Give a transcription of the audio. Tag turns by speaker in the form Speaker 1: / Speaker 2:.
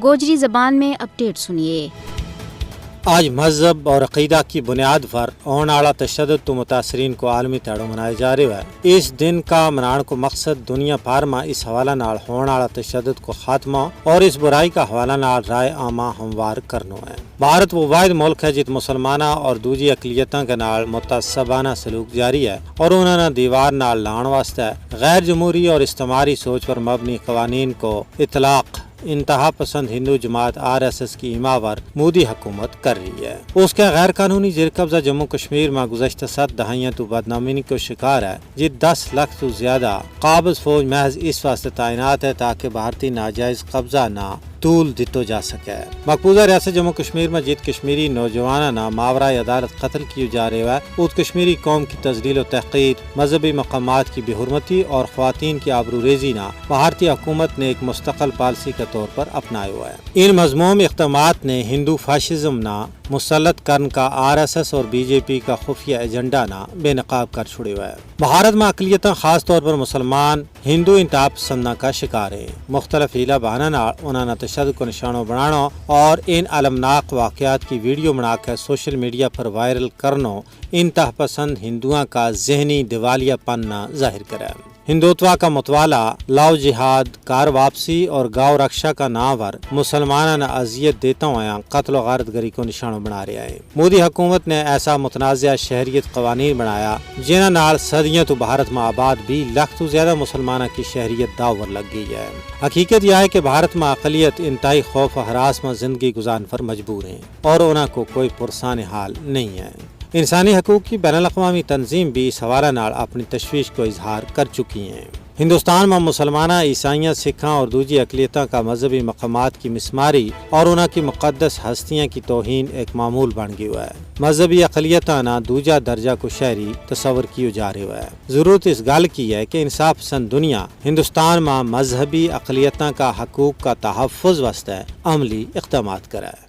Speaker 1: گوجری زبان میں اپڈیٹ سنیے۔
Speaker 2: آج مذہب اور عقیدہ کی بنیاد پر ہونے والا تشدد تو متاثرین کو عالمی تہڑوں منایا جا رہا ہے۔ اس دن کا منانے کو مقصد دنیا بھر میں اس حوالہ نال ہونے والا تشدد کو خاتمہ اور اس برائی کا حوالہ نال رائے عامہ ہموار کرنا ہے۔ بھارت وہ واحد ملک ہے جت مسلمانہ اور دوجی اقلیتوں کے نال متعصبانہ سلوک جاری ہے اور انہوں نے دیوار نال لان واسطے غیر جمہوری اور استعماری سوچ پر مبنی قوانین کو اطلاق انتہا پسند ہندو جماعت RSS کی ایماور مودی حکومت کر رہی ہے۔ اس کے غیر قانونی زیر قبضہ جموں کشمیر میں گزشتہ 7 دہائیاں تو بدنامی کو شکار ہے، جی 10 لاکھ تو زیادہ قابض فوج محض اس واسطے تعینات ہے تاکہ بھارتی ناجائز قبضہ نہ طول دیتو جا سکے۔ مقبوضہ ریاست جموں کشمیر میں جیت کشمیری نوجوانوں نہ ماورائے عدالت قتل کیے جا رہے ہیں، اس کشمیری قوم کی تذلیل و تحقیر، مذہبی مقامات کی بے حرمتی اور خواتین کی آبروریزی نہ بھارتی حکومت نے ایک مستقل پالیسی کے طور پر اپنایا ہوا ہے۔ ان مذموم اقدامات نے ہندو فاشزم نہ مسلط کرن کا RSS اور BJP کا خفیہ ایجنڈا نہ بے نقاب کر چھڑے ہوئے ہے۔ بھارت میں اقلیتیں خاص طور پر مسلمان ہندو انتہا پسندہ کا شکار ہیں۔ مختلف ہیلا بہانا نہ انہوں نے تشدد کو نشانوں بنانا اور ان المناک واقعات کی ویڈیو بنا کے سوشل میڈیا پر وائرل کرنا انتہا پسند ہندوؤں کا ذہنی دیوالیہ پن نہ ظاہر کرے۔ ہندوتوا کا متوالا لاؤ جہاد، کار واپسی اور گاؤں رکشا کا نام پر مسلمانوں نے اذیت دیتا ہوا قتل و غارت گری کو نشانوں بنا رہا ہے۔ مودی حکومت نے ایسا متنازع شہریت قوانین بنایا جنہاں نال صدیاں تو بھارت میں آباد بھی لاکھ تو زیادہ مسلمانوں کی شہریت داؤ پر لگ گئی ہے۔ حقیقت یہ ہے کہ بھارت میں اقلیت انتہائی خوف و ہراس میں زندگی گزارنے پر مجبور ہیں اور انہوں کو کوئی پرسان حال نہیں ہے۔ انسانی حقوق کی بین الاقوامی تنظیم بھی اس حوالے نال اپنی تشویش کو اظہار کر چکی ہیں۔ ہندوستان میں مسلمانہ، عیسائیاں، سکھاں اور دوسری اقلیتوں کا مذہبی مقامات کی مسماری اور انہوں کی مقدس ہستیاں کی توہین ایک معمول بن گیا ہوا ہے۔ مذہبی اقلیتوں نہ دوجا درجہ کو شہری تصور کیے جا رہے ہوا ہے۔ ضرورت اس گل کی ہے کہ انصاف پسند دنیا ہندوستان میں مذہبی اقلیتوں کا حقوق کا تحفظ واسطے عملی اقدامات کرے۔